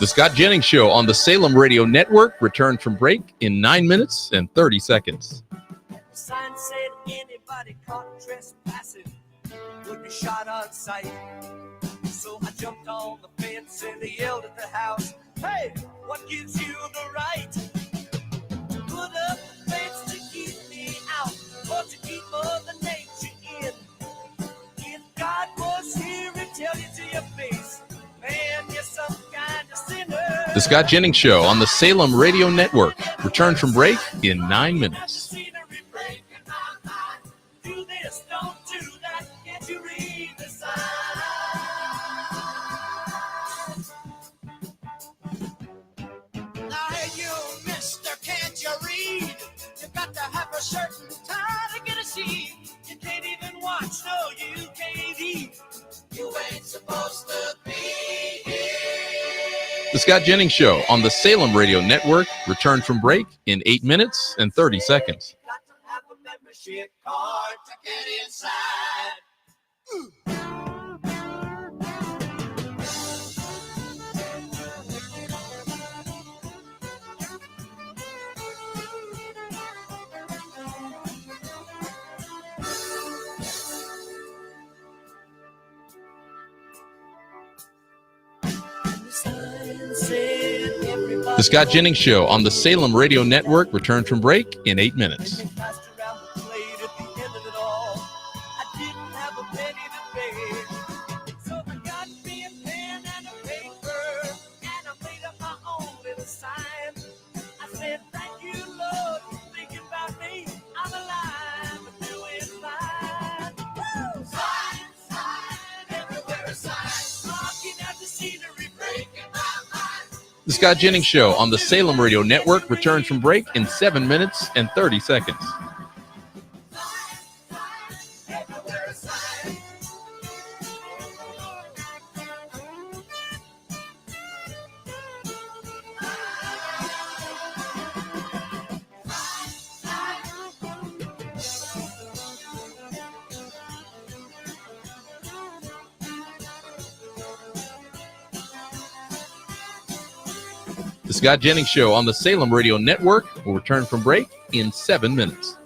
The Scott Jennings Show on the Salem Radio Network returned from break in 9 minutes and 30 seconds. The sign said anybody caught trespassing would be shot on sight. So I jumped on the fence and they yelled at the house, "Hey, what gives you the right to put up the fence to keep me out or to keep Mother Nature in? If God was here, he'd tell you to your face, man, you're some kind of sinner." The Scott Jennings Show on the Salem Radio Network returned from break in 9 minutes. Do this, don't do that, can't you read the sign? Hey, you, mister, can't you read? You got to have a certain time to get a seat. You can't even watch, no, you can't eat. You ain't supposed to be here. The Scott Jennings Show on the Salem Radio Network returned from break in 8 minutes and 30 seconds. Got to have a membership Hard to get inside. The Scott Jennings Show on the Salem Radio Network returned from break in 8 minutes. passed around the plate at the end of it all. I didn't have a penny to pay, so I got me a pen and a paper, and I made up my own little sign. I said, "Thank you, Lord, for thinking about me. I'm alive and doing fine." Woo! Sign, sign, everywhere a sign. Looking at the scenery, Breaking my mind. The Scott Jennings Show on the Salem Radio Network returned from break in 7 minutes and 30 seconds. Everywhere a sign. The Scott Jennings Show on the Salem Radio Network will return from break in 7 minutes.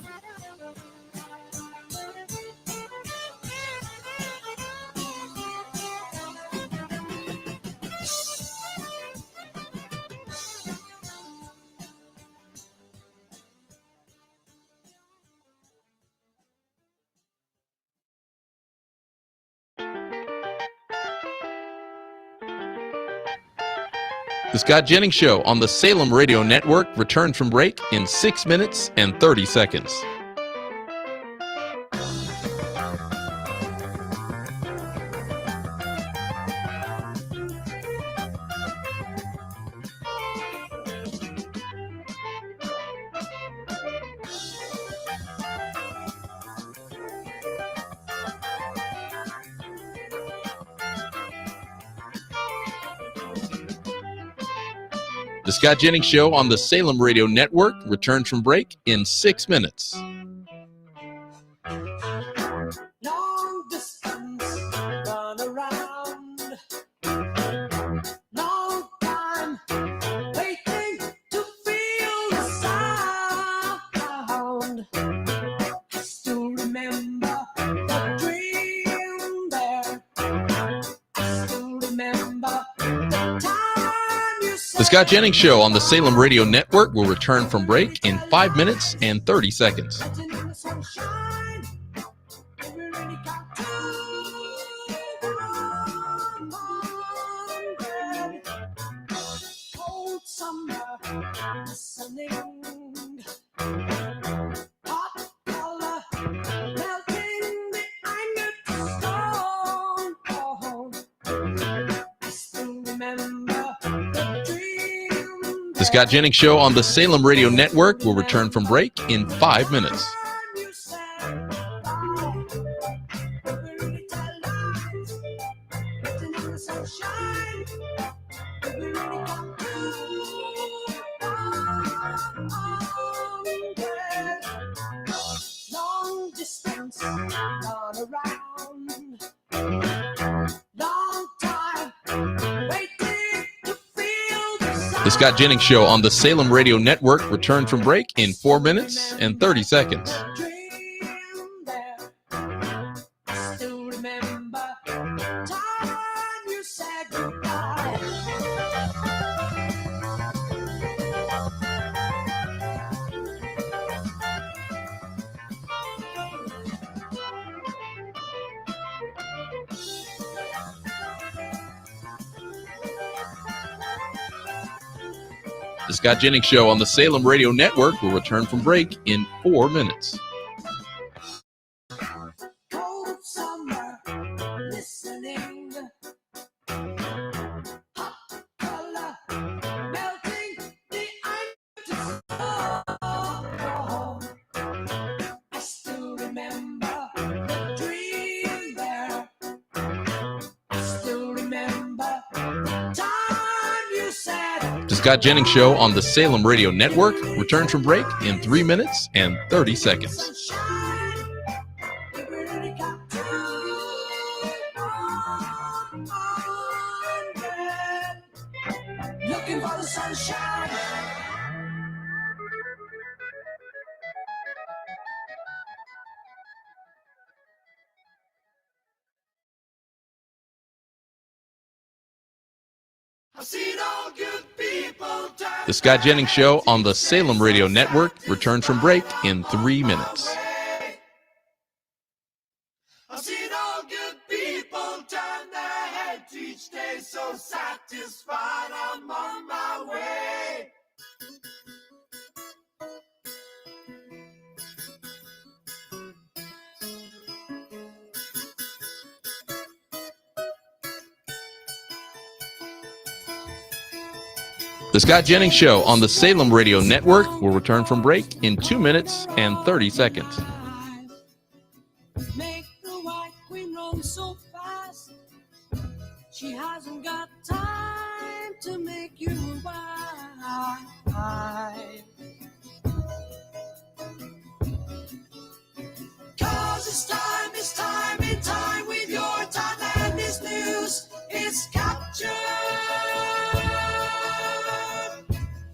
The Scott Jennings Show on the Salem Radio Network returned from break in 6 minutes and 30 seconds. The Scott Jennings Show on the Salem Radio Network returns from break in 6 minutes. long distance, run around, long time, waiting to feel the sound. I still remember the dream there. I still remember the time you said. The Scott Jennings Show on the Salem Radio Network will return from break in 5 minutes and 30 seconds. In the sunshine, we really got to run 100. Cold summer, listening, hot color, melting the anger stone. I still remember the dream. The Scott Jennings Show on the Salem Radio Network will return from break in 5 minutes. You said bye. We really tell lies. Written in the sunshine. We really got to long distance, run around. Long time, waiting to feel The Scott Jennings Show on the Salem Radio Network returned from break in 4 minutes and 30 seconds. The Scott Jennings Show on the Salem Radio Network will return from break in 4 minutes. Cold summer, listening. Hot color, melting the ice to snow. I still remember the dream there. I still remember time you said. The Scott Jennings Show on the Salem Radio Network returns from break in 3 minutes and 30 seconds. Sunshine, we really got to looking for the sunshine. I've seen all good people turn. The Scott Jennings Show on the Salem Radio Network returns from break in 3 minutes. I've seen all good people turn their heads each day, so satisfied I'm on my way. The Scott Jennings Show on the Salem Radio Network will return from break in 2 minutes and 30 seconds. Make the white queen run so fast. She hasn't got time to make you wife. 'Cause it's time in time with your time, and this news is captured.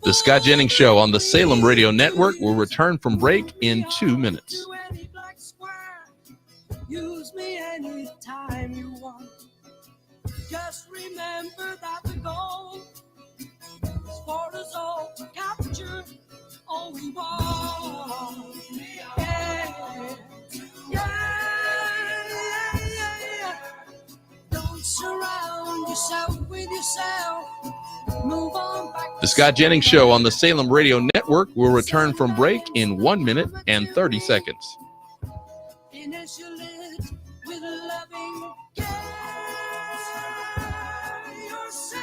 The Scott Jennings Show on the Salem Radio Network will return from break in 2 minutes. To any black square, use me anytime you want. Just remember that the goal is for us all to capture all we want. Yeah. Don't surround yourself with yourself. Move on back. The Scott Jennings Show on the Salem Radio Network will return from break in 1 minute and 30 seconds. Initiate with loving care yourself.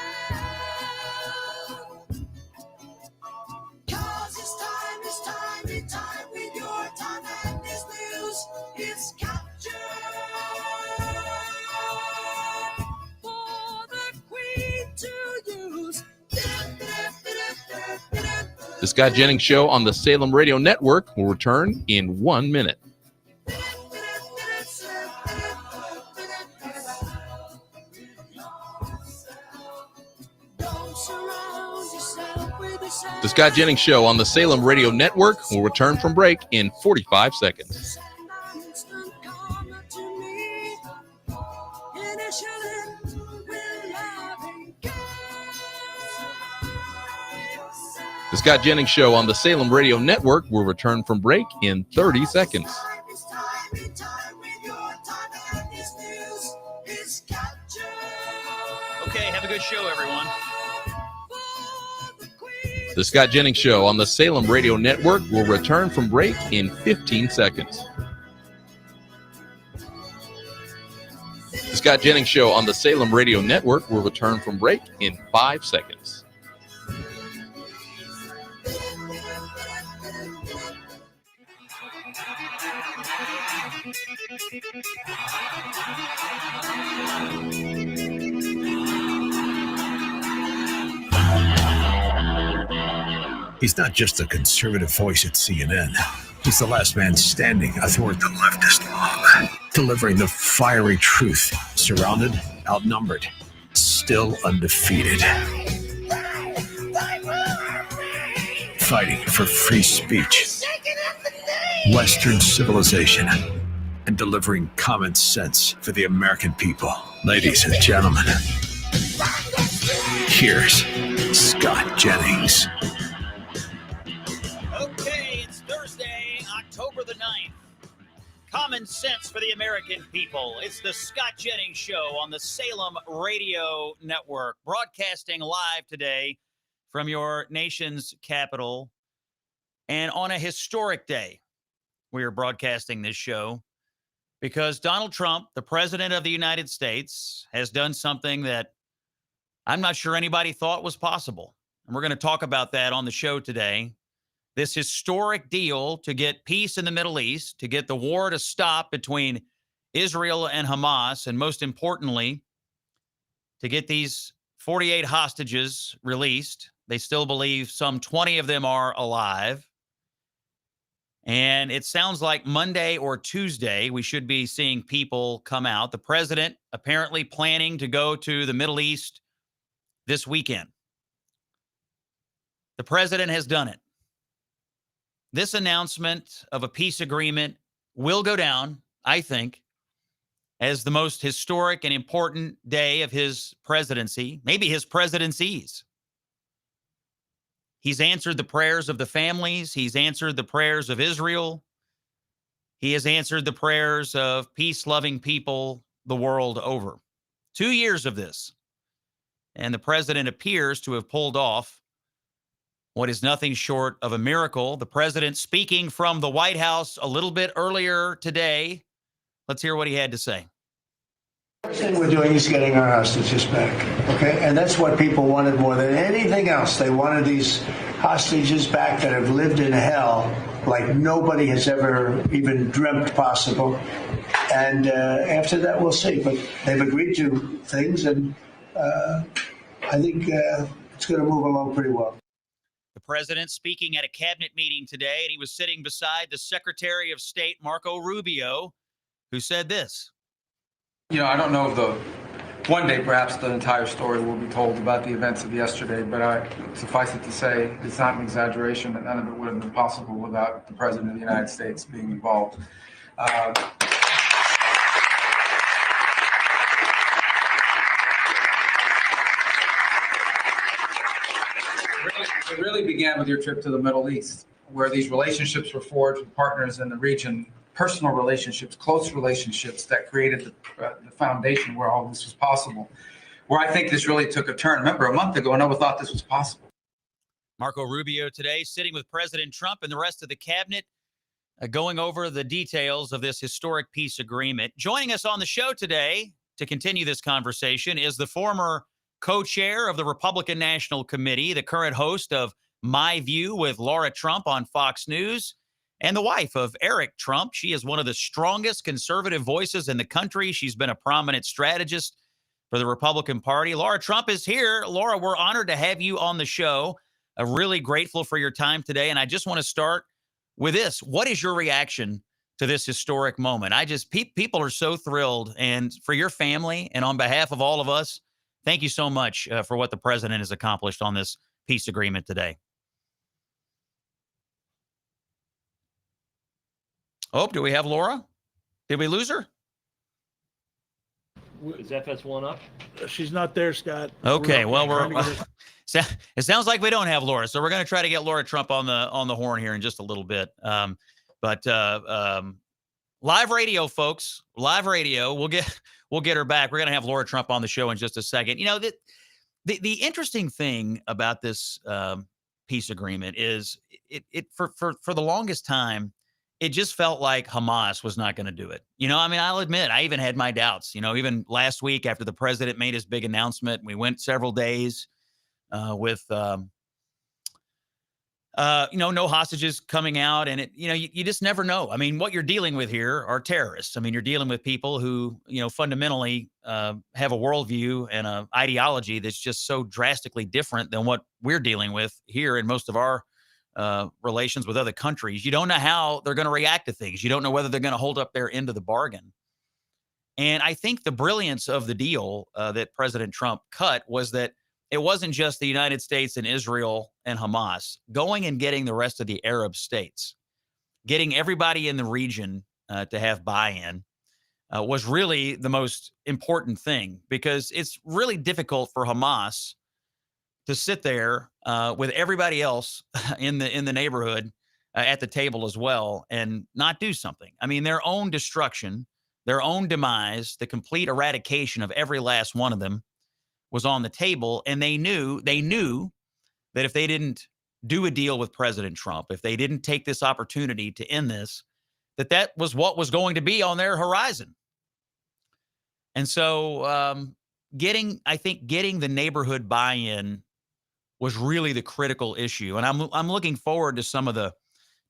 'Cause it's time in time with your time, and this news is captured for the queen to use. The Scott Jennings Show on the Salem Radio Network will return in 1 minute. Don't surround yourself with yourself. The Scott Jennings Show on the Salem Radio Network will return from break in 45 seconds. Send an instant karma to me. Initially, with loving care. The Scott Jennings Show on the Salem Radio Network will return from break in 30 seconds. It's time in time with your time, and this news is captured. Okay, have a good show, everyone. For the queen. The Scott Jennings Show on the Salem Radio Network will return from break in 15 seconds. The Scott Jennings Show on the Salem Radio Network will return from break in 5 seconds. He's not just a conservative voice at CNN. He's the last man standing athwart the leftist mob, delivering the fiery truth, surrounded, outnumbered, still undefeated. fighting for free speech, Western civilization, and delivering common sense for the American people. Ladies and gentlemen, here's Scott Jennings. Okay, it's Thursday, October the 9th. Common sense for the American people. It's the Scott Jennings Show on the Salem Radio Network, broadcasting live today from your nation's capital. And on a historic day, we are broadcasting this show because Donald Trump, the president of the United States, has done something that I'm not sure anybody thought was possible. And we're going to talk about that on the show today. This historic deal to get peace in the Middle East, to get the war to stop between Israel and Hamas, and most importantly, to get these 48 hostages released. They still believe some 20 of them are alive. And it sounds like Monday or Tuesday, we should be seeing people come out. The president apparently planning to go to the Middle East this weekend. The president has done it. This announcement of a peace agreement will go down, I think, as the most historic and important day of his presidency, maybe his presidencies. He's answered the prayers of the families. He's answered the prayers of Israel. He has answered the prayers of peace-loving people the world over. 2 years of this. And the president appears to have pulled off what is nothing short of a miracle. The president speaking from the White House a little bit earlier today. Let's hear what he had to say. First thing we're doing is getting our hostages back, okay? And that's what people wanted more than anything else. They wanted these hostages back that have lived in hell like nobody has ever even dreamt possible. And after that, we'll see. But they've agreed to things, and I think it's going to move along pretty well. The president speaking at a cabinet meeting today, and he was sitting beside the Secretary of State, Marco Rubio, who said this. You know, I don't know if one day perhaps the entire story will be told about the events of yesterday, but suffice it to say, it's not an exaggeration that none of it would have been possible without the President of the United States being involved. It really began with your trip to the Middle East, where these relationships were forged with partners in the region, personal relationships, close relationships that created the foundation where all this was possible, where I think this really took a turn. Remember, a month ago, no one thought this was possible. Marco Rubio today sitting with President Trump and the rest of the cabinet, going over the details of this historic peace agreement. Joining us on the show today to continue this conversation is the former co-chair of the Republican National Committee, the current host of My View with Laura Trump on Fox News, and the wife of Eric Trump. She is one of the strongest conservative voices in the country. She's been a prominent strategist for the Republican Party. Laura Trump is here. Laura, we're honored to have you on the show. Really grateful for your time today. And I just want to start with this. What is your reaction to this historic moment? People are so thrilled. And for your family and on behalf of all of us, thank you so much for what the president has accomplished on this peace agreement today. Oh, do we have Laura? Did we lose her? Is FS1 up? She's not there, Scott. Okay, it sounds like we don't have Laura, so we're going to try to get Laura Trump on the horn here in just a little bit. But live radio, folks, live radio. We'll get her back. We're going to have Laura Trump on the show in just a second. You know, the interesting thing about this peace agreement is it for the longest time, it just felt like Hamas was not going to do it. You know, I mean, I'll admit, I even had my doubts. You know, even last week after the president made his big announcement, we went several days with no hostages coming out. And you just never know. I mean, what you're dealing with here are terrorists. I mean, you're dealing with people who, fundamentally have a worldview and an ideology that's just so drastically different than what we're dealing with here in most of our relations with other countries. You don't know how they're going to react to things. You don't know whether they're going to hold up their end of the bargain. And I think the brilliance of the deal that President Trump cut was that it wasn't just the United States and Israel and Hamas. Going and getting the rest of the Arab states, getting everybody in the region to have buy-in was really the most important thing, because it's really difficult for Hamas to sit there with everybody else in the neighborhood at the table as well and not do something. I mean, their own destruction, their own demise, the complete eradication of every last one of them was on the table, and they knew that if they didn't do a deal with President Trump, if they didn't take this opportunity to end this, that was what was going to be on their horizon. And so getting the neighborhood buy-in was really the critical issue. And I'm looking forward to some of the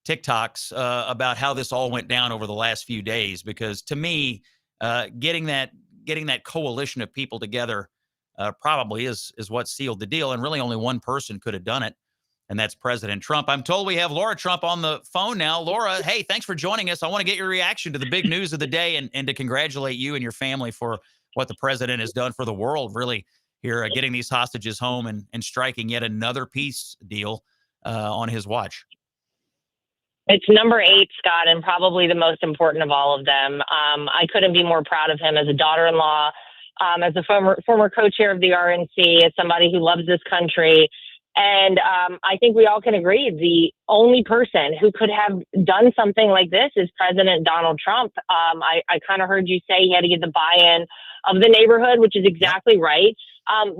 TikToks about how this all went down over the last few days, because to me, getting that coalition of people together probably is what sealed the deal. And really only one person could have done it, and that's President Trump. I'm told we have Laura Trump on the phone now. Laura, hey, thanks for joining us. I want to get your reaction to the big news of the day and to congratulate you and your family for what the president has done for the world, really, here, getting these hostages home and striking yet another peace deal on his watch. It's number 8, Scott, and probably the most important of all of them. I couldn't be more proud of him as a daughter-in-law, as a former co-chair of the RNC, as somebody who loves this country. And I think we all can agree the only person who could have done something like this is President Donald Trump. I kind of heard you say he had to get the buy-in of the neighborhood, which is exactly right.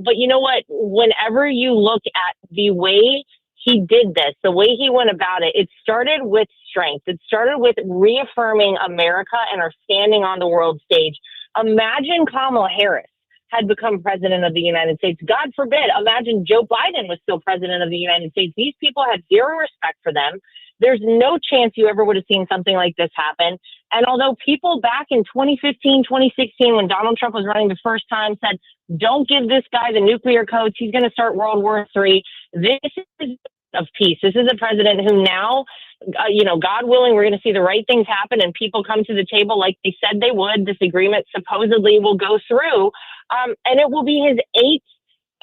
But you know what? Whenever you look at the way he did this, the way he went about it, it started with strength. It started with reaffirming America and our standing on the world stage. Imagine Kamala Harris had become president of the United States. God forbid, imagine Joe Biden was still president of the United States. These people had zero respect for them. There's no chance you ever would have seen something like this happen. And although people back in 2015, 2016, when Donald Trump was running the first time, said, don't give this guy the nuclear codes, he's going to start World War III. This is of peace. This is a president who now, God willing, we're going to see the right things happen and people come to the table like they said they would. This agreement supposedly will go through. And it will be his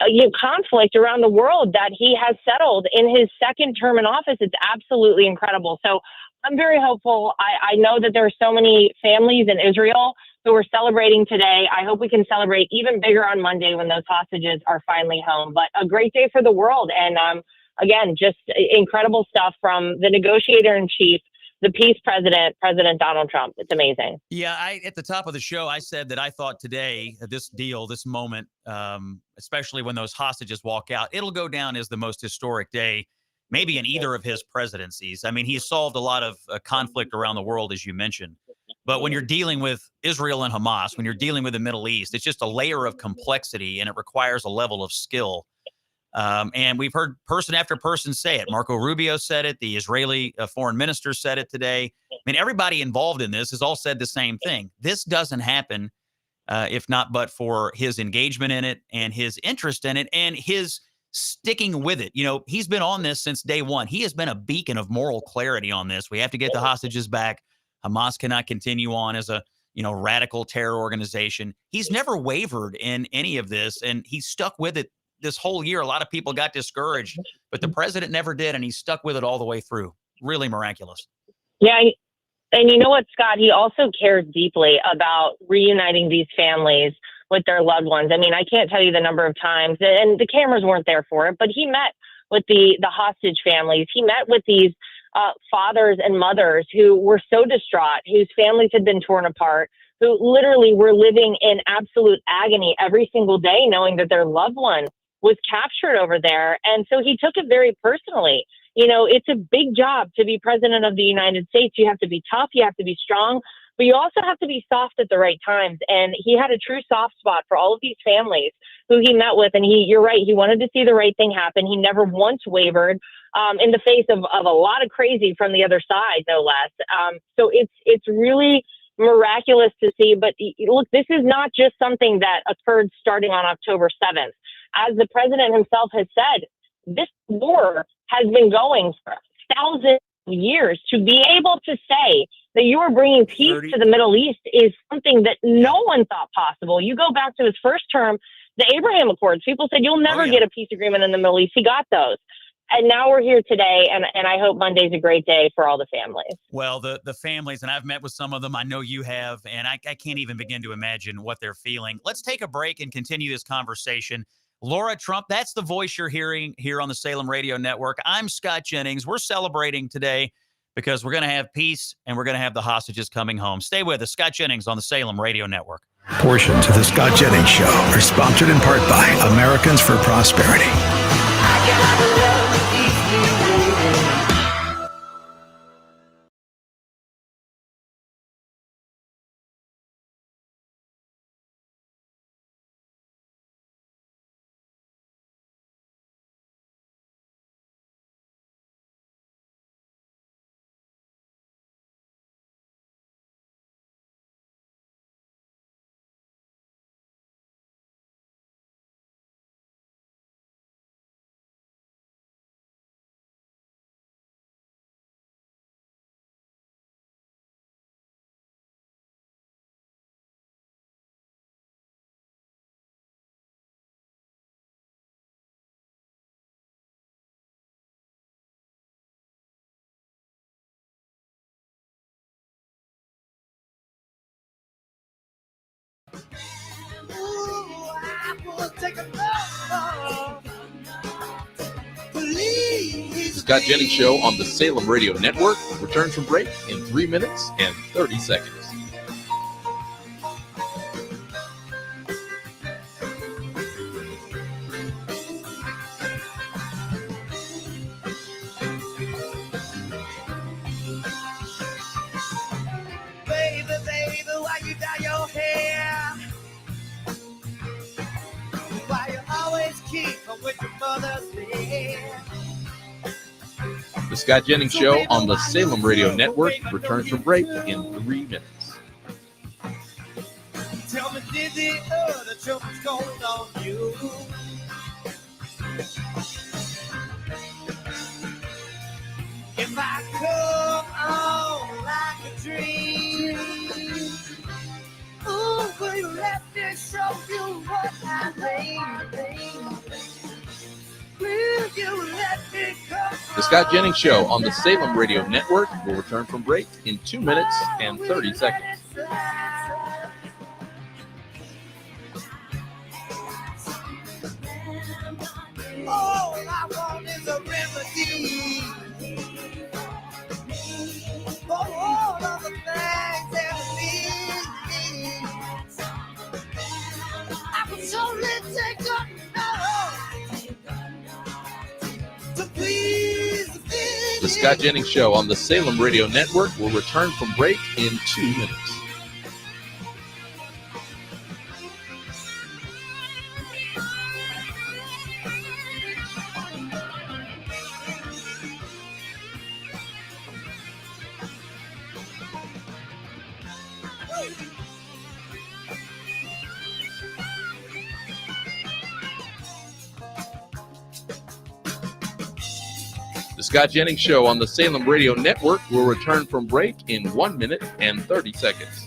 8th conflict around the world that he has settled in his second term in office. It's absolutely incredible. So I'm very hopeful. I know that there are so many families in Israel who are celebrating today. I hope we can celebrate even bigger on Monday when those hostages are finally home. But a great day for the world. And again, just incredible stuff from the negotiator in chief, the peace president, President Donald Trump. It's amazing. Yeah, at the top of the show, I said that I thought today, this deal, this moment, especially when those hostages walk out, it'll go down as the most historic day, maybe in either of his presidencies. I mean, he's solved a lot of conflict around the world, as you mentioned. But when you're dealing with Israel and Hamas, when you're dealing with the Middle East, it's just a layer of complexity, and it requires a level of skill. And we've heard person after person say it. Marco Rubio said it. The Israeli foreign minister said it today. I mean, everybody involved in this has all said the same thing. This doesn't happen if not but for his engagement in it and his interest in it and his sticking with it. He's been on this since day one. He has been a beacon of moral clarity on this. We have to get the hostages back. Hamas cannot continue on as a radical terror organization. He's never wavered in any of this, and he's stuck with it this whole year. A lot of people got discouraged, but the president never did, and he stuck with it all the way through. Really miraculous. Yeah, and you know what, Scott? He also cares deeply about reuniting these families with their loved ones. I mean, I can't tell you the number of times, and the cameras weren't there for it, but he met with the hostage families. He met with these fathers and mothers who were so distraught, whose families had been torn apart, who literally were living in absolute agony every single day, knowing that their loved one was captured over there. And so he took it very personally. It's a big job to be president of the United States. You have to be tough, you have to be strong, but you also have to be soft at the right times. And he had a true soft spot for all of these families who he met with. And you're right, he wanted to see the right thing happen. He never once wavered in the face of a lot of crazy from the other side, no less. So it's really miraculous to see. But look, this is not just something that occurred starting on October 7th. As the president himself has said, this war has been going for thousands of years. To be able to say that you are bringing peace to the Middle East is something that no one thought possible. You go back to his first term, The Abraham Accords. People said, you'll never yeah. get a peace agreement in the Middle East. He got those. And now we're here today, and I hope Monday's a great day for all the families. Well, the families, and I've met with some of them. I know you have, and I can't even begin to imagine what they're feeling. Let's take a break and continue this conversation. Laura Trump, that's the voice you're hearing here on the Salem Radio Network. I'm Scott Jennings. We're celebrating today because we're going to have peace and we're going to have the hostages coming home. Stay with us. Scott Jennings on the Salem Radio Network. Portions of the Scott Jennings Show are sponsored in part by Americans for Prosperity. The Scott Jennings Show on the Salem Radio Network returns from break in 3 minutes and 30 seconds. Baby, baby, why you dye your hair? Why you always keep with your mother's hair? The Scott Jennings Show on the Salem Radio Network returns from break in 3 minutes. Tell me, did the other children's going on you? If I come on like a dream, ooh, will you let me show you what I mean? Will you let me come? The Scott Jennings Show on the Salem Radio Network will return from break in 2 minutes and 30 seconds. All I want is a remedy for all of the things that I need. I can surely take a to please. The Scott Jennings Show on the Salem Radio Network will return from break in 2 minutes. The Scott Jennings Show on the Salem Radio Network will return from break in 1 minute and 30 seconds.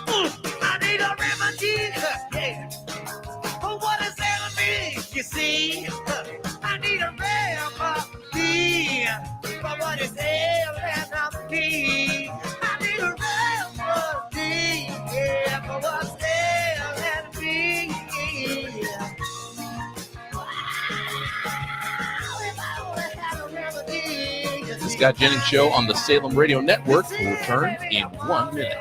I need a remedy, yeah. For what is enemy, you see? I need a remedy for what is enemy. I need a remedy, yeah, for what's enemy. If I only had a remedy. The Scott Jennings Show on the Salem Radio Network will return in 1 minute.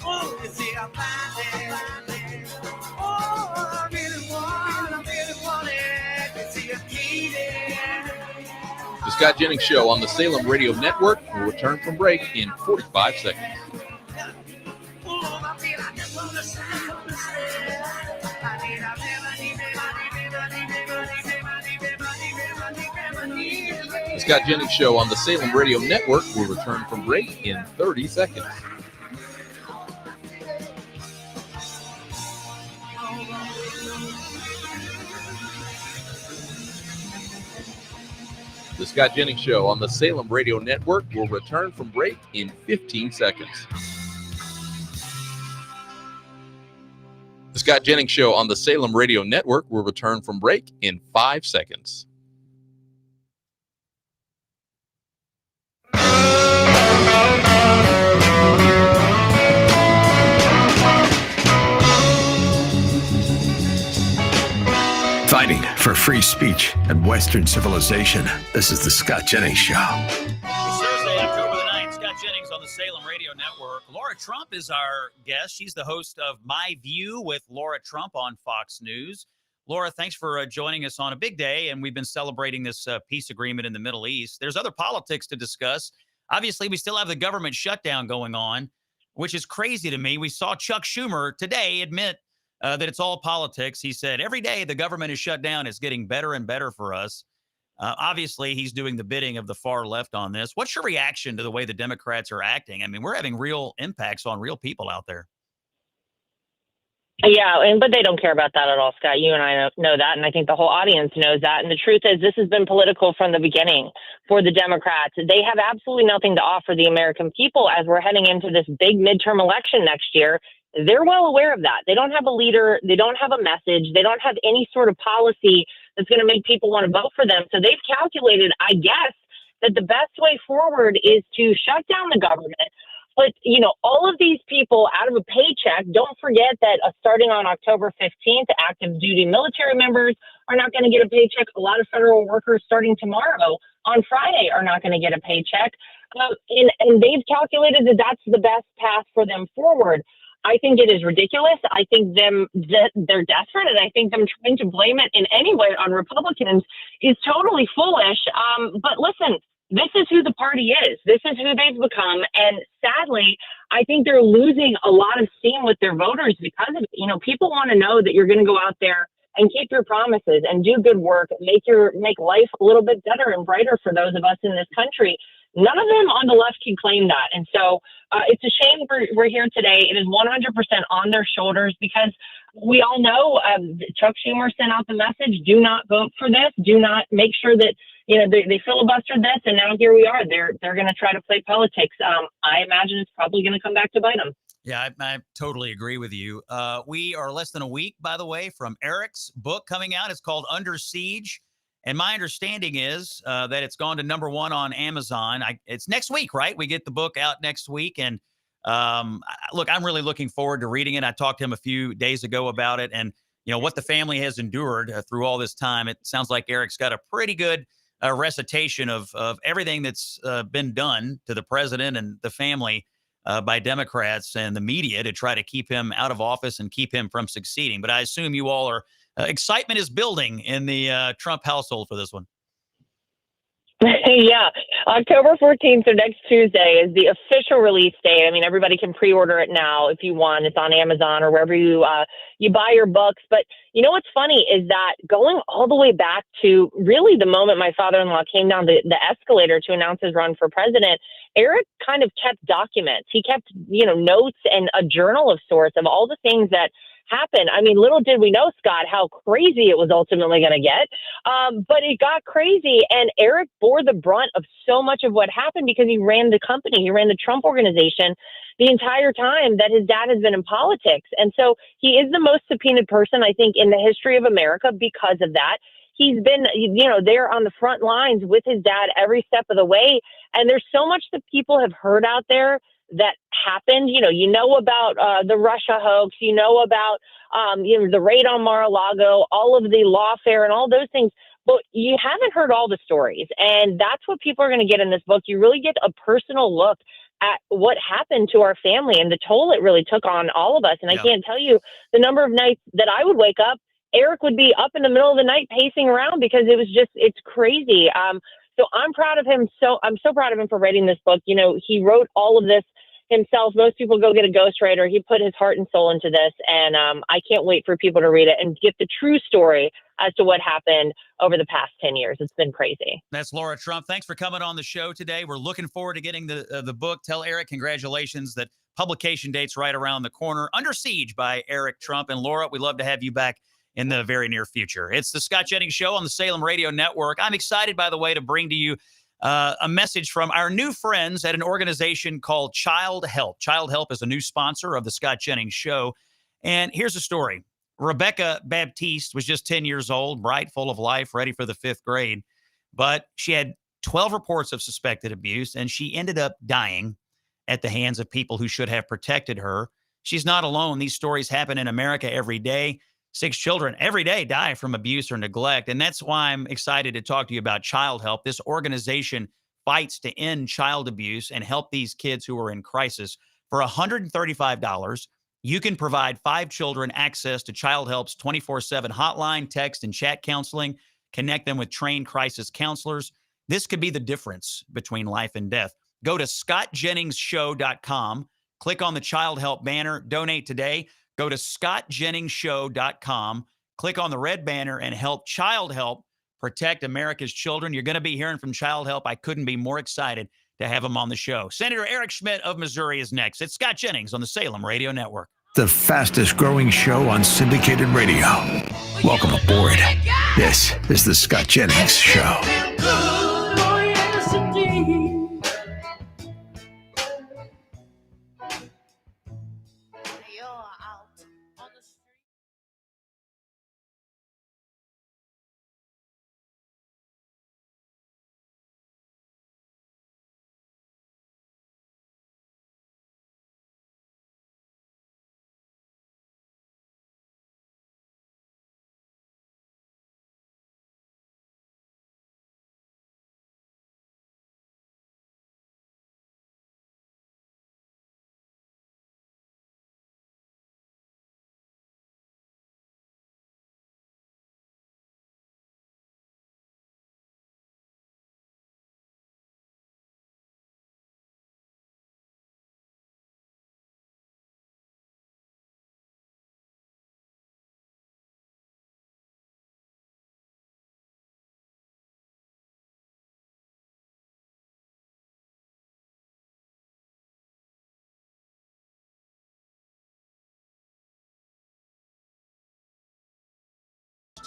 Oh, you see, I'm finding. Oh, I really want it. You see, I'm needing. The Scott Jennings Show on the Salem Radio Network will return from break in 45 seconds. Oh, I feel I just want to say, I need a remedy. The Scott Jennings Show on the Salem Radio Network will return from break in 30 seconds. The Scott Jennings Show on the Salem Radio Network will return from break in 15 seconds. The Scott Jennings Show on the Salem Radio Network will return from break in 5 seconds. Fighting for free speech and Western civilization. This is the Scott Jennings Show. It's Thursday, October the 9th. Scott Jennings on the Salem Radio Network. Laura Trump is our guest. She's the host of My View with Laura Trump on Fox News. Laura, thanks for joining us on a big day, and we've been celebrating this peace agreement in the Middle East. There's other politics to discuss. Obviously, we still have the government shutdown going on, which is crazy to me. We saw Chuck Schumer today admit that it's all politics. He said, every day the government is shut down, it's getting better and better for us. Obviously, he's doing the bidding of the far left on this. What's your reaction to the way the Democrats are acting? I mean, we're having real impacts on real people out there. Yeah, but they don't care about that at all, Scott. You and I know that, and I think the whole audience knows that. And the truth is, this has been political from the beginning for the Democrats. They have absolutely nothing to offer the American people as we're heading into this big midterm election next year. They're well aware of that. They don't have a leader. They don't have a message. They don't have any sort of policy that's going to make people want to vote for them. So they've calculated, I guess, that the best way forward is to shut down the government. But, you know, all of these people out of a paycheck, don't forget that starting on October 15th, active duty military members are not going to get a paycheck. A lot of federal workers starting tomorrow on Friday are not going to get a paycheck. And they've calculated that that's the best path for them forward. I think it is ridiculous. I think they're desperate, and I think them trying to blame it in any way on Republicans is totally foolish. But listen, this is who the party is. This is who they've become. And sadly, I think they're losing a lot of steam with their voters because of it. You know, people want to know that you're going to go out there and keep your promises and do good work, make life a little bit better and brighter for those of us in this country. None of them on the left can claim that. And so it's a shame we're here today. It is 100% on their shoulders because we all know Chuck Schumer sent out the message, do not vote for this. Do not make sure that, you know, they filibustered this. And now here we are. They're going to try to play politics. I imagine it's probably going to come back to bite them. Yeah, I totally agree with you. We are less than a week, by the way, from Eric's book coming out. It's called Under Siege. And my understanding is that it's gone to #1 on Amazon. It's next week, right? We get the book out next week. And look, I'm really looking forward to reading it. I talked to him a few days ago about it. And, you know, what the family has endured through all this time. It sounds like Eric's got a pretty good recitation of everything that's been done to the president and the family by Democrats and the media to try to keep him out of office and keep him from succeeding. But I assume you all are excitement is building in the Trump household for this one. Yeah. October 14th, so next Tuesday, is the official release date. I mean, everybody can pre-order it now if you want. It's on Amazon or wherever you buy your books. But you know what's funny is that going all the way back to really the moment my father-in-law came down the escalator to announce his run for president, Eric kind of kept documents. He kept, you know, notes and a journal of sorts of all the things that happen. I mean, little did we know, Scott, how crazy it was ultimately going to get. But it got crazy, and Eric bore the brunt of so much of what happened because he ran the company. He ran the Trump organization the entire time that his dad has been in politics. And so he is the most subpoenaed person, I think, in the history of America because of that. He's been, you know, there on the front lines with his dad every step of the way. And there's so much that people have heard out there that happened. You know about the Russia hoax, about the raid on Mar-a-Lago, all of the lawfare and all those things, but you haven't heard all the stories. And that's what people are going to get in this book. You really get a personal look at what happened to our family and the toll it really took on all of us. And I can't tell you the number of nights that I would wake up, Eric would be up in the middle of the night pacing around because it's crazy. So I'm proud of him. I'm so proud of him for writing this book. You know, he wrote all of this himself. Most people go get a ghostwriter. He put his heart and soul into this. And I can't wait for people to read it and get the true story as to what happened over the past 10 years. It's been crazy. That's Laura Trump. Thanks for coming on the show today. We're looking forward to getting the book. Tell Eric congratulations that publication date's right around the corner. Under Siege by Eric Trump. And Laura, we'd love to have you back in the very near future. It's the Scott Jennings Show on the Salem Radio Network. I'm excited, by the way, to bring to you a message from our new friends at an organization called Child Help. Child Help is a new sponsor of the Scott Jennings Show. And here's a story. Rebecca Baptiste was just 10 years old, bright, full of life, ready for the 5th grade. But she had 12 reports of suspected abuse, and she ended up dying at the hands of people who should have protected her. She's not alone. These stories happen in America every day. 6 children every day die from abuse or neglect. And that's why I'm excited to talk to you about Child Help. This organization fights to end child abuse and help these kids who are in crisis. For $135, you can provide 5 children access to Child Help's 24/7 hotline, text, and chat counseling. Connect them with trained crisis counselors. This could be the difference between life and death. Go to scottjenningsshow.com. Click on the Child Help banner. Donate today. Go to scottjenningsshow.com. Click on the red banner and help Child Help protect America's children. You're going to be hearing from Child Help. I couldn't be more excited to have him on the show. Senator Eric Schmitt of Missouri is next. It's Scott Jennings on the Salem Radio Network. The fastest growing show on syndicated radio. Welcome aboard. This is the Scott Jennings Show. Oh, yes, indeed. You're out on the street.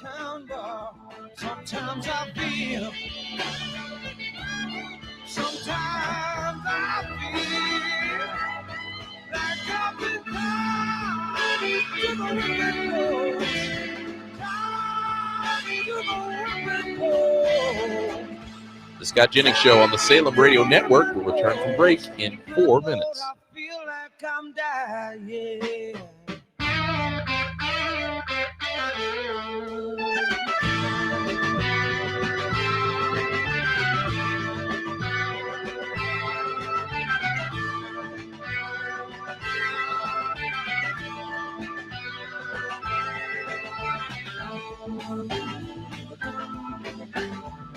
Town bar. Sometimes I feel. Sometimes I feel like I've been tied to the whipping post. Tied to the whipping post. The Scott Jennings Show on the Salem Radio Network will return from break in 4 minutes. I feel like I'm dying.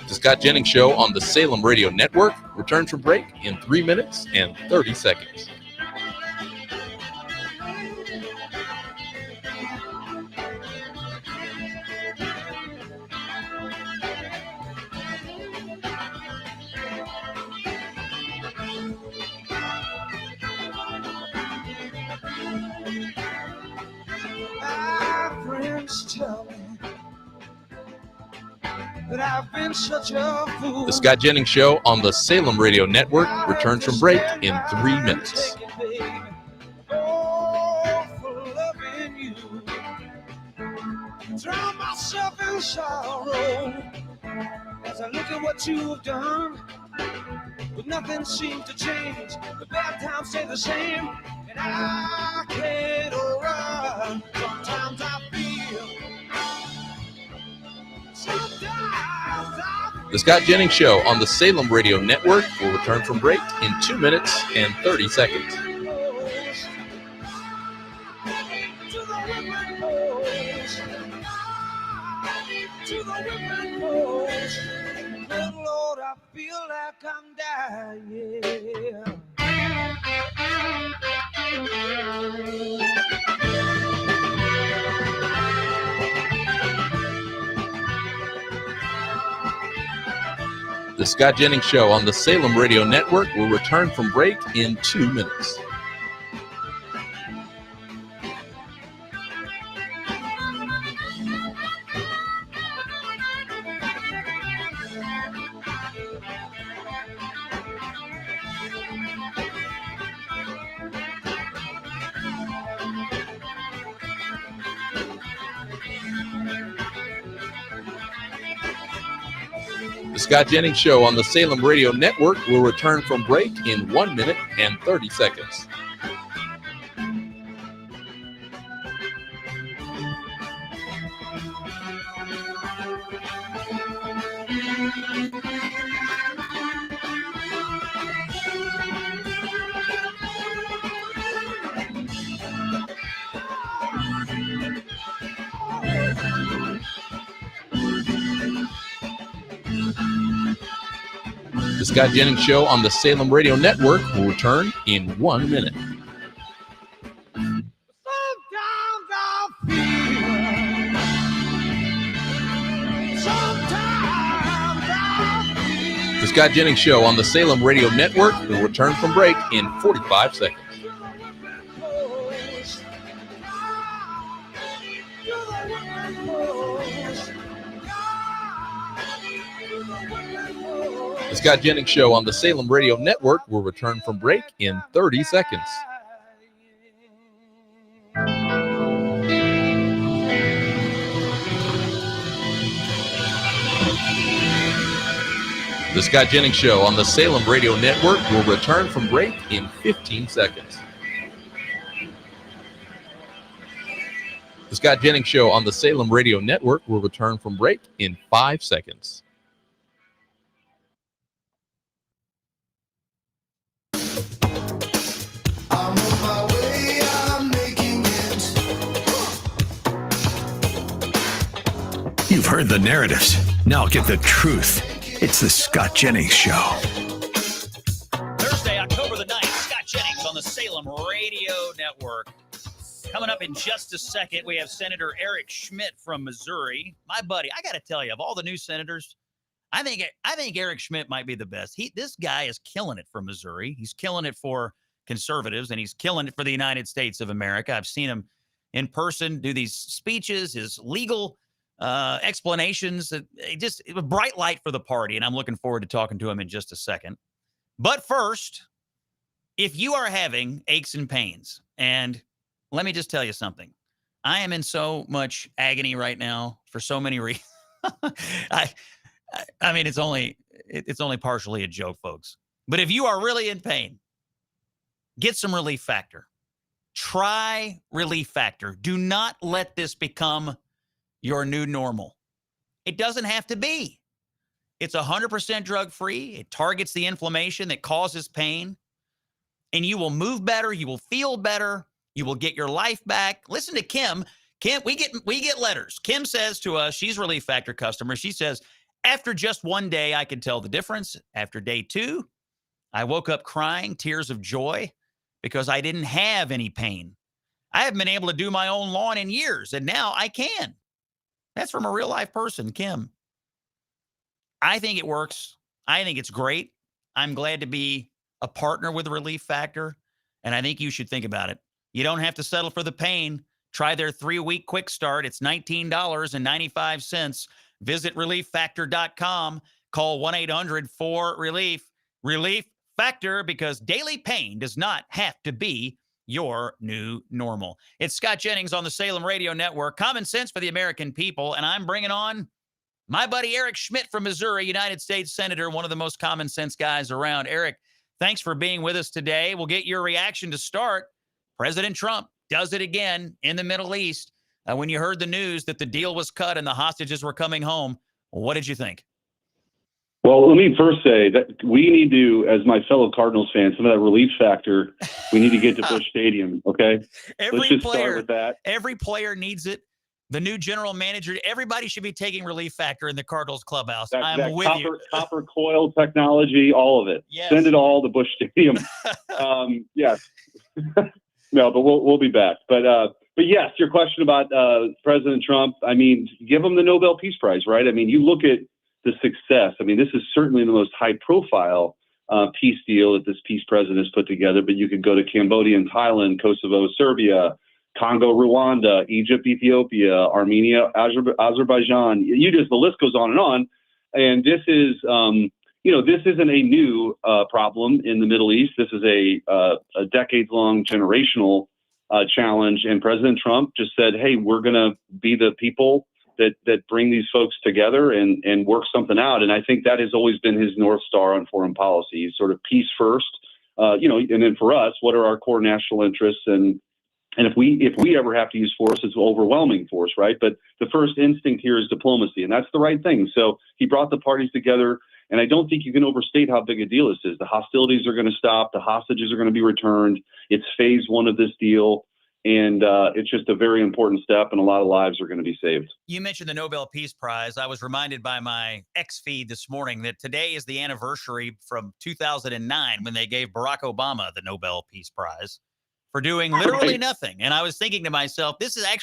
The Scott Jennings Show on the Salem Radio Network returns from break in 3 minutes and 30 seconds. My friends tell me that I've been such a fool. The Scott Jennings Show on the Salem Radio Network returns from break in 3 minutes. Oh, for loving you. Drown myself in sorrow as I look at what you've done. But nothing seems to change. The bad times stay the same, and I can't run. Sometimes I feel. Sometimes I feel. The Scott Jennings Show on the Salem Radio Network will return from break in 2 minutes and 30 seconds. Good Lord, I feel like I'm dying. The Scott Jennings Show on the Salem Radio Network will return from break in 2 minutes. Scott Jennings Show on the Salem Radio Network will return from break in 1 minute and 30 seconds. The Scott Jennings Show on the Salem Radio Network will return in 1 minute. The Scott Jennings Show on the Salem Radio Network will return from break in 45 seconds. The Scott Jennings Show on the Salem Radio Network will return from break in 30 seconds. The Scott Jennings Show on the Salem Radio Network will return from break in 15 seconds. The Scott Jennings Show on the Salem Radio Network will return from break in 5 seconds. You've heard the narratives. Now get the truth. It's the Scott Jennings Show. Thursday, October the 9th, Scott Jennings on the Salem Radio Network. Coming up in just a second, we have Senator Eric Schmitt from Missouri. My buddy, I got to tell you, of all the new senators, I think Eric Schmitt might be the best. This guy is killing it for Missouri. He's killing it for conservatives, and he's killing it for the United States of America. I've seen him in person do these speeches, his legal explanations. It was a bright light for the party, and I'm looking forward to talking to him in just a second. But first, if you are having aches and pains, and let me just tell you something. I am in so much agony right now for so many reasons. I mean, it's only partially a joke, folks. But if you are really in pain, get some Relief Factor. Try Relief Factor. Do not let this become your new normal. It doesn't have to be. It's 100% drug-free. It targets the inflammation that causes pain. And you will move better. You will feel better. You will get your life back. Listen to Kim. Kim, we get letters. Kim says to us, she's a Relief Factor customer. She says, after just one day, I could tell the difference. After day 2, I woke up crying, tears of joy, because I didn't have any pain. I haven't been able to do my own lawn in years, and now I can. That's from a real life person, Kim. I think it works. I think it's great. I'm glad to be a partner with Relief Factor, and I think you should think about it. You don't have to settle for the pain. Try their 3-week quick start. It's $19.95. Visit relieffactor.com. Call 1-800-4RELIEF. Relief Factor, because daily pain does not have to be your new normal. It's Scott Jennings on the Salem Radio Network. Common sense for the American people. And I'm bringing on my buddy Eric Schmitt from Missouri, United States Senator, one of the most common sense guys around. Eric, thanks for being with us today. We'll get your reaction to start. President Trump does it again in the Middle East. When you heard the news that the deal was cut and the hostages were coming home, what did you think? Well, let me first say that we need to, as my fellow Cardinals fans, some of that Relief Factor, we need to get to Busch Stadium, okay? Let's just start with that. Every player needs it. The new general manager, everybody should be taking Relief Factor in the Cardinals clubhouse. I'm with you. Copper coil technology, all of it. Yes. Send it all to Busch Stadium. Yes. No, but we'll be back. But yes, your question about President Trump, I mean, give him the Nobel Peace Prize, right? I mean, you look at the success. I mean, this is certainly the most high-profile peace deal that this peace president has put together, but you could go to Cambodia and Thailand, Kosovo, Serbia, Congo, Rwanda, Egypt, Ethiopia, Armenia, Azerbaijan. The list goes on. And this is, this isn't a new problem in the Middle East. This is a decades-long generational challenge. And President Trump just said, hey, we're going to be the people that bring these folks together and work something out. And I think that has always been his North Star on foreign policy, sort of peace first, and then for us, what are our core national interests? And if we ever have to use force, it's overwhelming force, right? But the first instinct here is diplomacy, and that's the right thing. So he brought the parties together, and I don't think you can overstate how big a deal this is. The hostilities are going to stop. The hostages are going to be returned. It's phase one of this deal, and it's just a very important step, and a lot of lives are going to be saved. You mentioned the Nobel Peace Prize. I was reminded by my X feed this morning that today is the anniversary from 2009 when they gave Barack Obama the Nobel Peace Prize for doing literally nothing. And I was thinking to myself,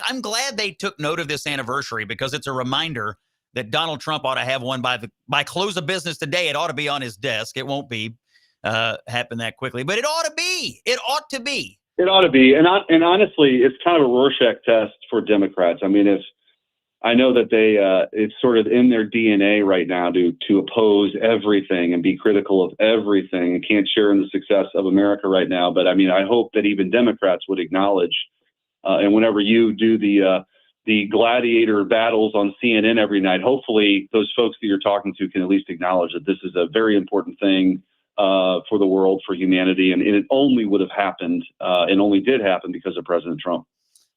I'm glad they took note of this anniversary, because it's a reminder that Donald Trump ought to have one by close of business today. It ought to be on his desk. It won't be happen that quickly, but it ought to be. It ought to be. It ought to be. And honestly, it's kind of a Rorschach test for Democrats. I mean, I know that it's sort of in their DNA right now to oppose everything and be critical of everything and can't share in the success of America right now. But I mean, I hope that even Democrats would acknowledge, and whenever you do the gladiator battles on CNN every night, hopefully those folks that you're talking to can at least acknowledge that this is a very important thing for the world, for humanity. And it only would have happened and only did happen because of President Trump.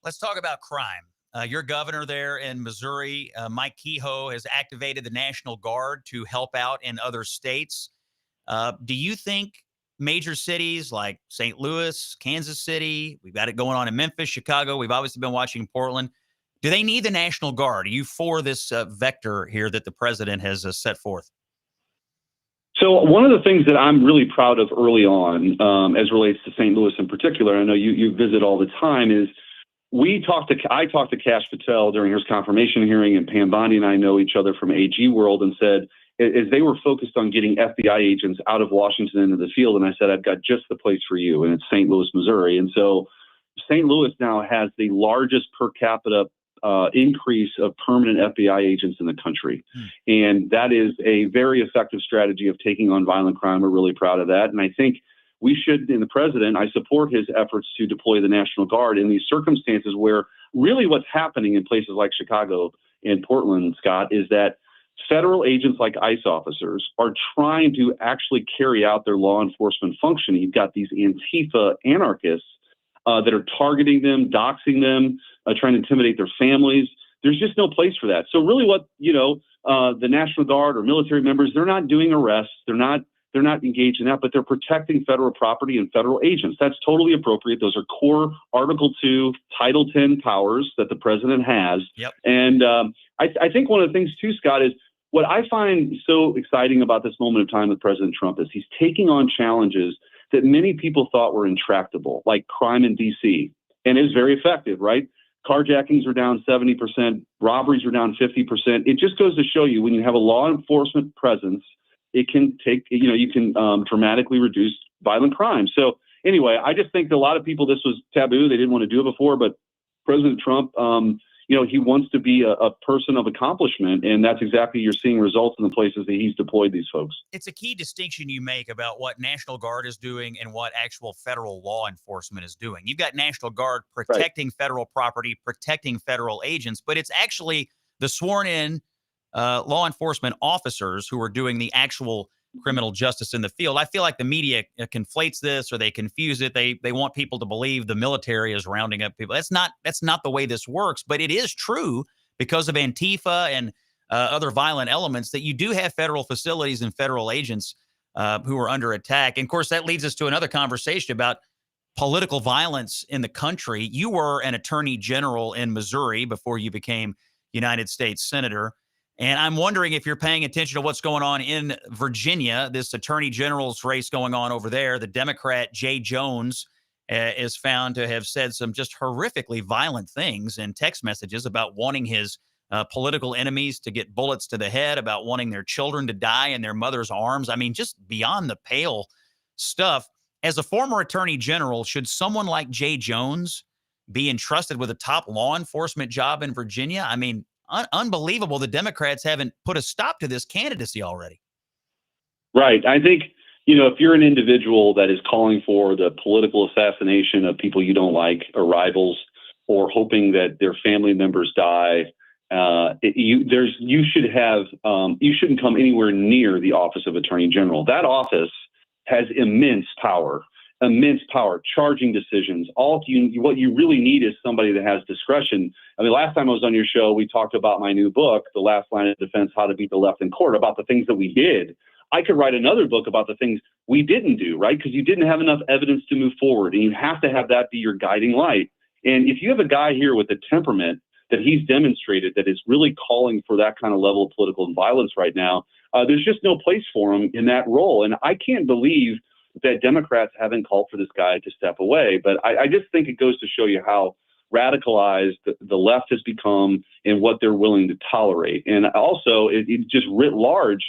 Let's talk about crime. Your governor there in Missouri, Mike Kehoe, has activated the National Guard to help out in other states. Do you think major cities like St. Louis, Kansas City, we've got it going on in Memphis, Chicago, we've obviously been watching Portland, do they need the National Guard? Are you for this vector here that the president has set forth? So one of the things that I'm really proud of early on, as relates to St. Louis in particular, I know you visit all the time, is I talked to Kash Patel during his confirmation hearing, and Pam Bondi and I know each other from AG World, and said, as they were focused on getting FBI agents out of Washington into the field, and I said, I've got just the place for you, and it's St. Louis, Missouri. And so St. Louis now has the largest per capita increase of permanent FBI agents in the country. And that is a very effective strategy of taking on violent crime. We're really proud of that. And I think we should, in the president, I support his efforts to deploy the National Guard in these circumstances where really what's happening in places like Chicago and Portland, Scott, is that federal agents like ICE officers are trying to actually carry out their law enforcement function. You've got these Antifa anarchists that are targeting them, doxing them, trying to intimidate their families. There's just no place for that. So really what, the National Guard or military members, they're not doing arrests. They're not engaged in that, but they're protecting federal property and federal agents. That's totally appropriate. Those are core Article 2, Title 10 powers that the president has. Yep. And I think one of the things too, Scott, is what I find so exciting about this moment of time with President Trump is he's taking on challenges that many people thought were intractable, like crime in D.C., and is very effective, right? Carjackings are down 70%, robberies are down 50%. It just goes to show you when you have a law enforcement presence, it can take, you can dramatically reduce violent crime. So anyway, I just think that a lot of people, this was taboo. They didn't want to do it before, but President Trump, he wants to be a person of accomplishment. And that's exactly, you're seeing results in the places that he's deployed these folks. It's a key distinction you make about what National Guard is doing and what actual federal law enforcement is doing. You've got National Guard protecting federal property, protecting federal agents, but it's actually the sworn in law enforcement officers who are doing the actual criminal justice in the field. I feel like the media conflates this, or they confuse it. They want people to believe the military is rounding up people. That's not the way this works, but it is true because of Antifa and other violent elements that you do have federal facilities and federal agents who are under attack. And of course, that leads us to another conversation about political violence in the country. You were an attorney general in Missouri before you became United States Senator. And I'm wondering if you're paying attention to what's going on in Virginia, this attorney general's race going on over there. The Democrat Jay Jones is found to have said some just horrifically violent things in text messages about wanting his political enemies to get bullets to the head, about wanting their children to die in their mother's arms. I mean, just beyond the pale stuff. As a former attorney general, should someone like Jay Jones be entrusted with a top law enforcement job in Virginia? I mean, unbelievable the Democrats haven't put a stop to this candidacy already. Right. I think, if you're an individual that is calling for the political assassination of people you don't like or rivals, or hoping that their family members die, You shouldn't come anywhere near the office of Attorney General. That office has immense power, charging decisions. What you really need is somebody that has discretion. I mean, last time I was on your show, we talked about my new book, The Last Line of Defense, How to Beat the Left in Court, about the things that we did. I could write another book about the things we didn't do, right? Because you didn't have enough evidence to move forward, and you have to have that be your guiding light. And if you have a guy here with a temperament that he's demonstrated that is really calling for that kind of level of political violence right now, there's just no place for him in that role. And I can't believe that Democrats haven't called for this guy to step away. But I just think it goes to show you how radicalized the left has become and what they're willing to tolerate. And also, it just writ large,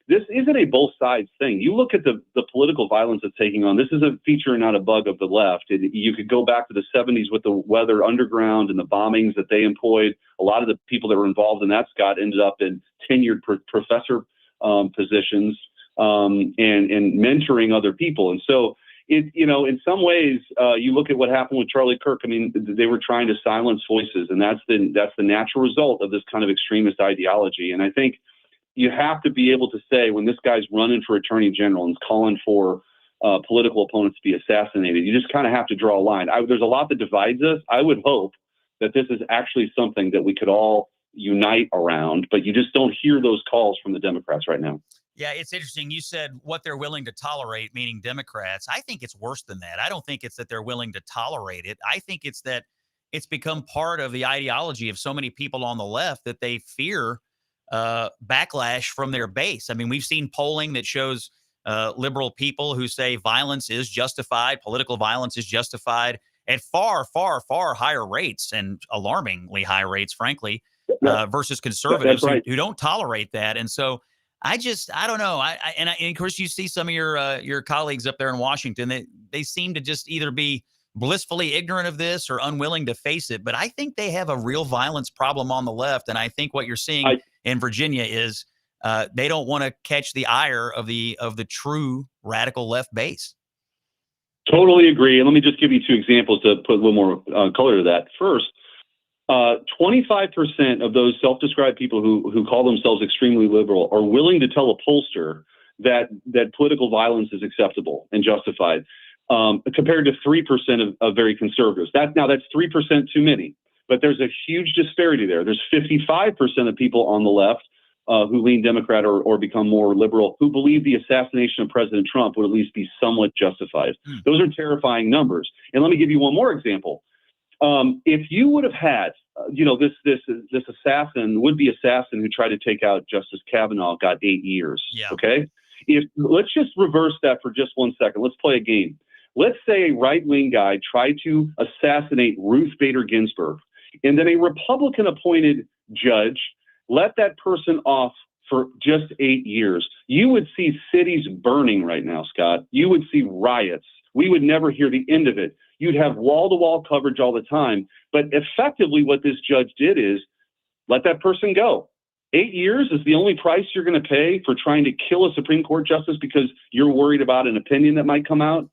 this isn't a both sides thing. You look at the political violence it's taking on. This is a feature, not a bug of the left. You could go back to the 70s with the Weather Underground and the bombings that they employed. A lot of the people that were involved in that, Scott, ended up in tenured professor positions and mentoring other people. And so, in some ways, you look at what happened with Charlie Kirk. I mean, they were trying to silence voices, and that's the natural result of this kind of extremist ideology. And I think you have to be able to say, when this guy's running for attorney general and is calling for political opponents to be assassinated, you just kind of have to draw a line. There's a lot that divides us. I would hope that this is actually something that we could all unite around, but you just don't hear those calls from the Democrats right now. Yeah, it's interesting. You said what they're willing to tolerate, meaning Democrats. I think it's worse than that. I don't think it's that they're willing to tolerate it. I think it's that it's become part of the ideology of so many people on the left that they fear backlash from their base. I mean, we've seen polling that shows liberal people who say violence is justified, political violence is justified at far, far, far higher rates, and alarmingly high rates, frankly, versus conservatives who don't tolerate that. And so I don't know. And of course, you see some of your colleagues up there in Washington, they seem to just either be blissfully ignorant of this or unwilling to face it. But I think they have a real violence problem on the left. And I think what you're seeing in Virginia is they don't want to catch the ire of the true radical left base. Totally agree. And let me just give you two examples to put a little more color to that. First, 25% of those self-described people who call themselves extremely liberal are willing to tell a pollster that political violence is acceptable and justified, compared to 3% of very conservatives. That's 3% too many. But there's a huge disparity there. There's 55% of people on the left who lean Democrat or become more liberal who believe the assassination of President Trump would at least be somewhat justified. Those are terrifying numbers. And let me give you one more example. If you would have had, this assassin, would-be assassin who tried to take out Justice Kavanaugh got 8 years. Yeah. Okay. Let's just reverse that for just 1 second. Let's play a game. Let's say a right-wing guy tried to assassinate Ruth Bader Ginsburg, and then a Republican-appointed judge let that person off for just 8 years. You would see cities burning right now, Scott. You would see riots. We would never hear the end of it. You'd have wall-to-wall coverage all the time. But effectively what this judge did is let that person go. 8 years is the only price you're going to pay for trying to kill a Supreme Court justice because you're worried about an opinion that might come out.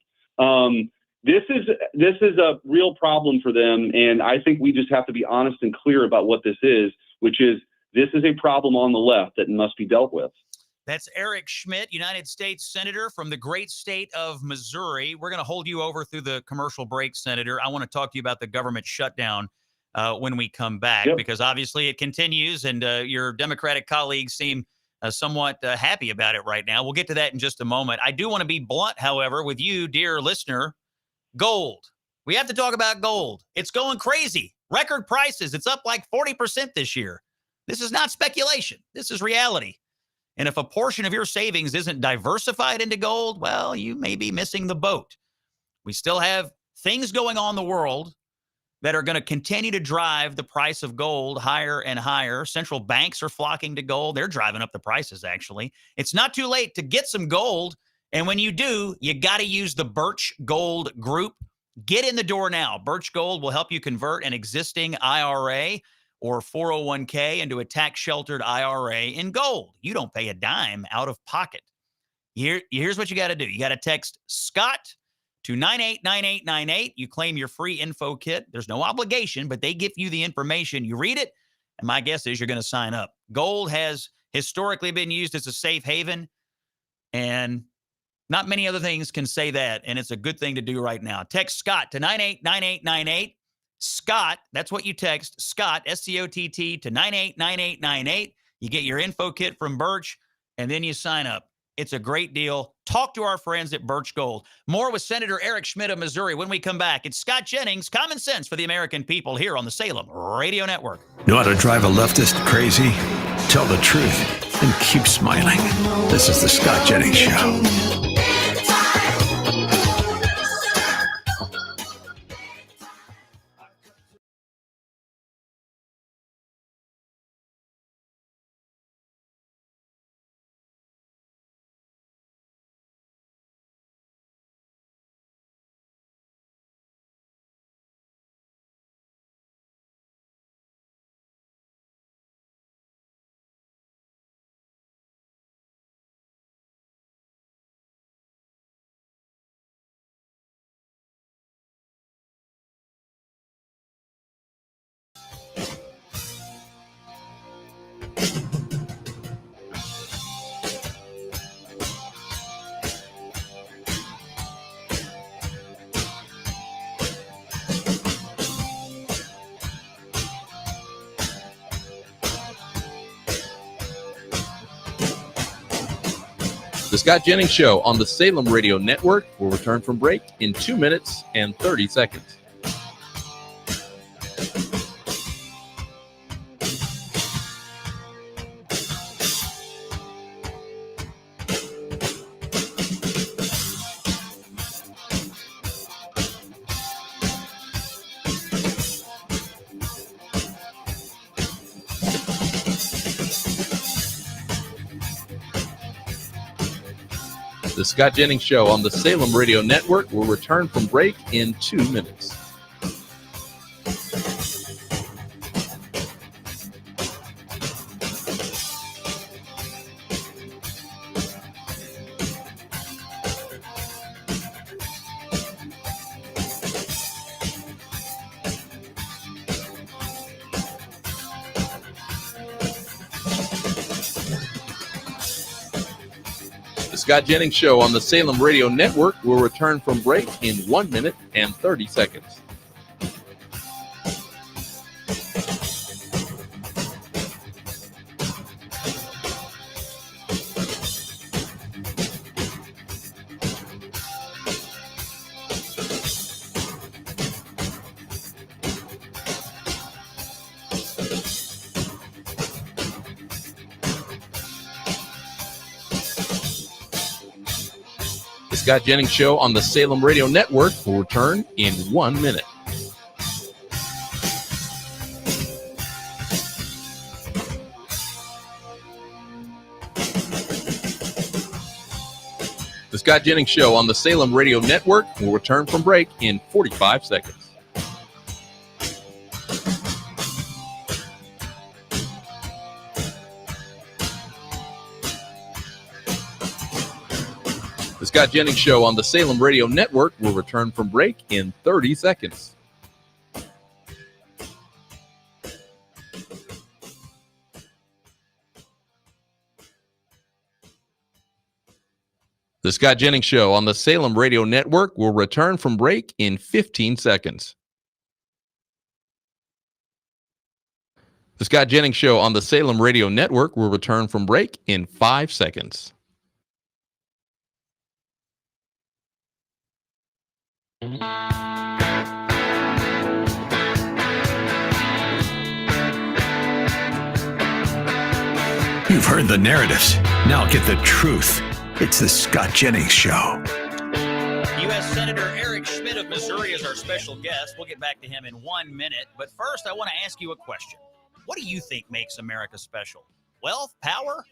This is a real problem for them, and I think we just have to be honest and clear about what this is, which is this is a problem on the left that must be dealt with. That's Eric Schmidt, United States Senator from the great state of Missouri. We're going to hold you over through the commercial break, Senator. I want to talk to you about the government shutdown when we come back, because obviously it continues, and your Democratic colleagues seem somewhat happy about it right now. We'll get to that in just a moment. I do want to be blunt, however, with you, dear listener. Gold. We have to talk about gold. It's going crazy. Record prices. It's up like 40% this year. This is not speculation. This is reality. And if a portion of your savings isn't diversified into gold, well, you may be missing the boat. We still have things going on in the world that are going to continue to drive the price of gold higher and higher. Central banks are flocking to gold. They're driving up the prices, actually. It's not too late to get some gold. And when you do, you got to use the Birch Gold Group. Get in the door now. Birch Gold will help you convert an existing IRA or 401k into a tax-sheltered IRA in gold. You don't pay a dime out of pocket. Here's what you got to do. You got to text Scott to 989898. You claim your free info kit. There's no obligation, but they give you the information. You read it, And my guess is you're going to sign up. Gold has historically been used as a safe haven, and not many other things can say that, and it's a good thing to do right now. Text Scott to 989898. Scott, that's what you text. Scott, S-C-O-T-T, to 989898. You get your info kit from Birch, and then you sign up. It's a great deal. Talk to our friends at Birch Gold. More with Senator Eric Schmidt of Missouri when we come back. It's Scott Jennings, Common Sense for the American People, here on the Salem Radio Network. Know how to drive a leftist crazy? Tell the truth and keep smiling. This is the Scott Jennings Show. The Scott Jennings Show on the Salem Radio Network will return from break in 2 minutes and 30 seconds. The Scott Jennings Show on the Salem Radio Network will return from break in 2 minutes. Scott Jennings Show on the Salem Radio Network will return from break in 1 minute and 30 seconds. The Scott Jennings Show on the Salem Radio Network will return in 1 minute. The Scott Jennings Show on the Salem Radio Network will return from break in 45 seconds. The Scott Jennings Show on the Salem Radio Network will return from break in 30 seconds. The Scott Jennings Show on the Salem Radio Network will return from break in 15 seconds. The Scott Jennings Show on the Salem Radio Network will return from break in 5 seconds. You've heard the narratives. Now get the truth. It's the Scott Jennings Show. U.S. Senator Eric Schmidt of Missouri is our special guest. We'll get back to him in 1 minute. But first, I want to ask you a question. What do you think makes America special? Wealth? Power?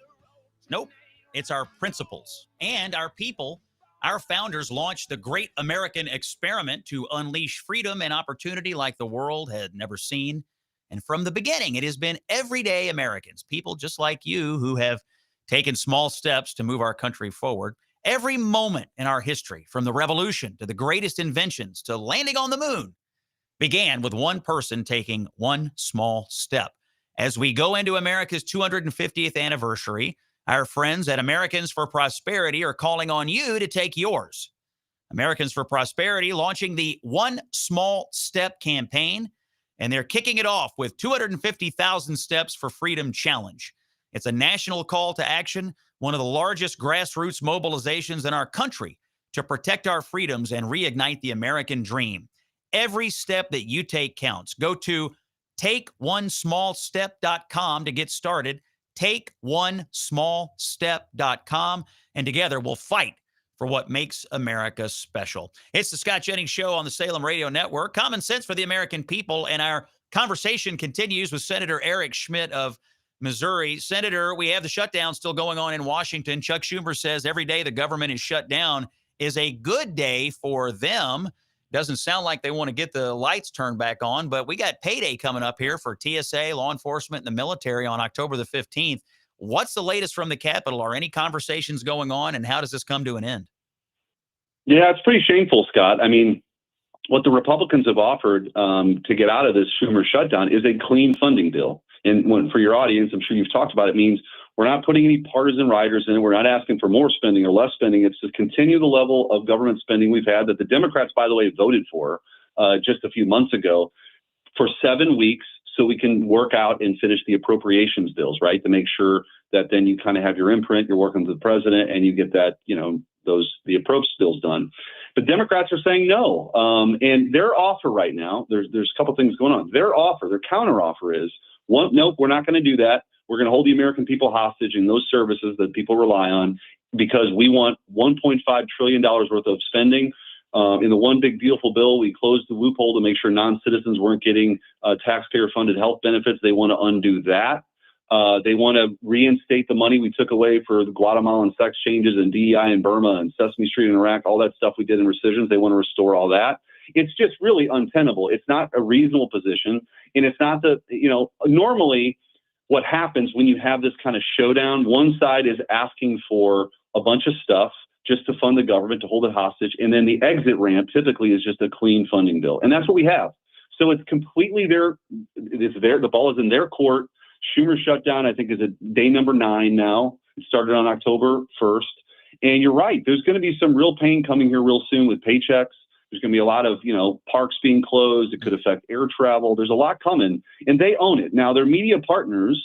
Nope. It's our principles and our people. Our founders launched the great American experiment to unleash freedom and opportunity like the world had never seen. And from the beginning, it has been everyday Americans, people just like you who have taken small steps to move our country forward. Every moment in our history, from the revolution to the greatest inventions to landing on the moon, began with one person taking one small step. As we go into America's 250th anniversary, our friends at Americans for Prosperity are calling on you to take yours. Americans for Prosperity launching the One Small Step campaign, and they're kicking it off with 250,000 Steps for Freedom Challenge. It's a national call to action, one of the largest grassroots mobilizations in our country to protect our freedoms and reignite the American dream. Every step that you take counts. Go to takeonesmallstep.com to get started. Takeonesmallstep.com, and together we'll fight for what makes America special. It's the Scott Jennings Show on the Salem Radio Network. Common sense for the American people, and our conversation continues with Senator Eric Schmitt of Missouri. Senator, we have the shutdown still going on in Washington. Chuck Schumer says every day the government is shut down is a good day for them. Doesn't sound like they want to get the lights turned back on, but we got payday coming up here for TSA, law enforcement, and the military on October the 15th. What's the latest from the Capitol? Are any conversations going on, and how does this come to an end? Yeah, it's pretty shameful, Scott. I mean, what the Republicans have offered to get out of this Schumer shutdown is a clean funding bill. And for your audience, I'm sure you've talked about it, means we're not putting any partisan riders in. We're not asking for more spending or less spending. It's to continue the level of government spending we've had that the Democrats, by the way, voted for just a few months ago for 7 weeks, so we can work out and finish the appropriations bills, right? To make sure that then you kind of have your imprint, you're working with the president, and you get that, the approach bills done. But Democrats are saying no. And their offer right now, there's a couple things going on. Their counter offer is, nope, we're not going to do that. We're going to hold the American people hostage in those services that people rely on because we want $1.5 trillion worth of spending. In the one big beautiful bill, we closed the loophole to make sure non-citizens weren't getting taxpayer-funded health benefits. They want to undo that. They want to reinstate the money we took away for the Guatemalan sex changes and DEI in Burma and Sesame Street in Iraq, all that stuff we did in rescissions. They want to restore all that. It's just really untenable. It's not a reasonable position. And it's not normally what happens when you have this kind of showdown, one side is asking for a bunch of stuff just to fund the government, to hold it hostage. And then the exit ramp typically is just a clean funding bill. And that's what we have. So it's completely the ball is in their court. Schumer shutdown, I think, is at day number 9 now. It started on October 1st. And you're right. There's going to be some real pain coming here real soon with paychecks. There's going to be a lot of, parks being closed. It could affect air travel. There's a lot coming, and they own it. Now, their media partners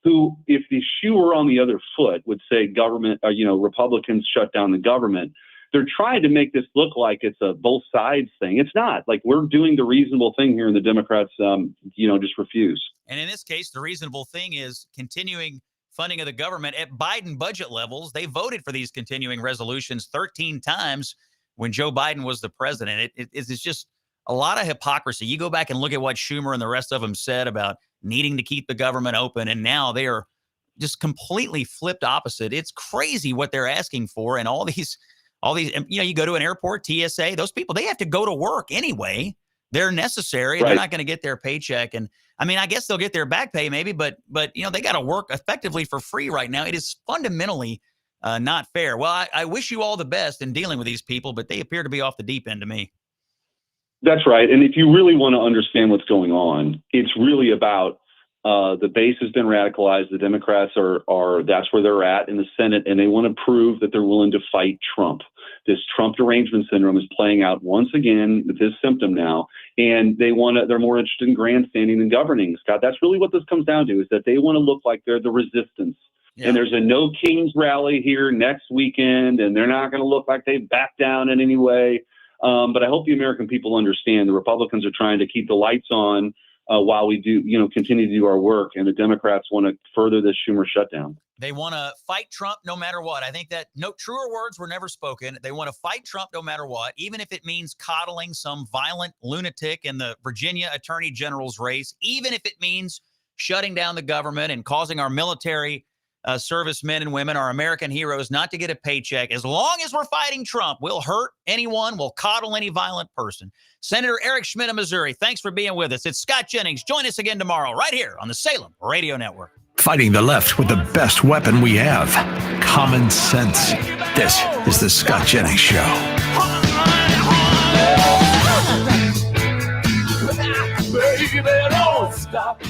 who, if the shoe were on the other foot, would say government, Republicans shut down the government. They're trying to make this look like it's a both sides thing. It's not. Like, we're doing the reasonable thing here, and the Democrats, just refuse. And in this case, the reasonable thing is continuing funding of the government at Biden budget levels. They voted for these continuing resolutions 13 times when Joe Biden was the president. It's just a lot of hypocrisy. You go back and look at what Schumer and the rest of them said about needing to keep the government open, and now they are just completely flipped opposite. It's crazy what they're asking for, and all these, you go to an airport, TSA, those people, they have to go to work anyway. They're necessary. And They're not going to get their paycheck. And I mean, I guess they'll get their back pay maybe, but they got to work effectively for free right now. It is fundamentally not fair. Well, I wish you all the best in dealing with these people, but they appear to be off the deep end to me. That's right. And if you really want to understand what's going on, it's really about the base has been radicalized. The Democrats are that's where they're at in the Senate, and they want to prove that they're willing to fight Trump. This Trump derangement syndrome is playing out once again with this symptom now, and they're more interested in grandstanding than governing, Scott. That's really what this comes down to, is that they want to look like they're the resistance. Yeah. And there's a No Kings rally here next weekend, and they're not going to look like they back down in any way. But I hope the American people understand the Republicans are trying to keep the lights on while we do, continue to do our work. And the Democrats want to further this Schumer shutdown. They want to fight Trump no matter what. I think that truer words were never spoken. They want to fight Trump no matter what, even if it means coddling some violent lunatic in the Virginia Attorney General's race, even if it means shutting down the government and causing our military servicemen and women, our American heroes, not to get a paycheck. As long as we're fighting Trump, we'll hurt anyone, we'll coddle any violent person. Senator Eric Schmitt of Missouri, thanks for being with us. It's Scott Jennings. Join us again tomorrow right here on the Salem Radio Network. Fighting the left with the best weapon we have, common sense. This is the Scott Jennings Show. Baby, don't stop.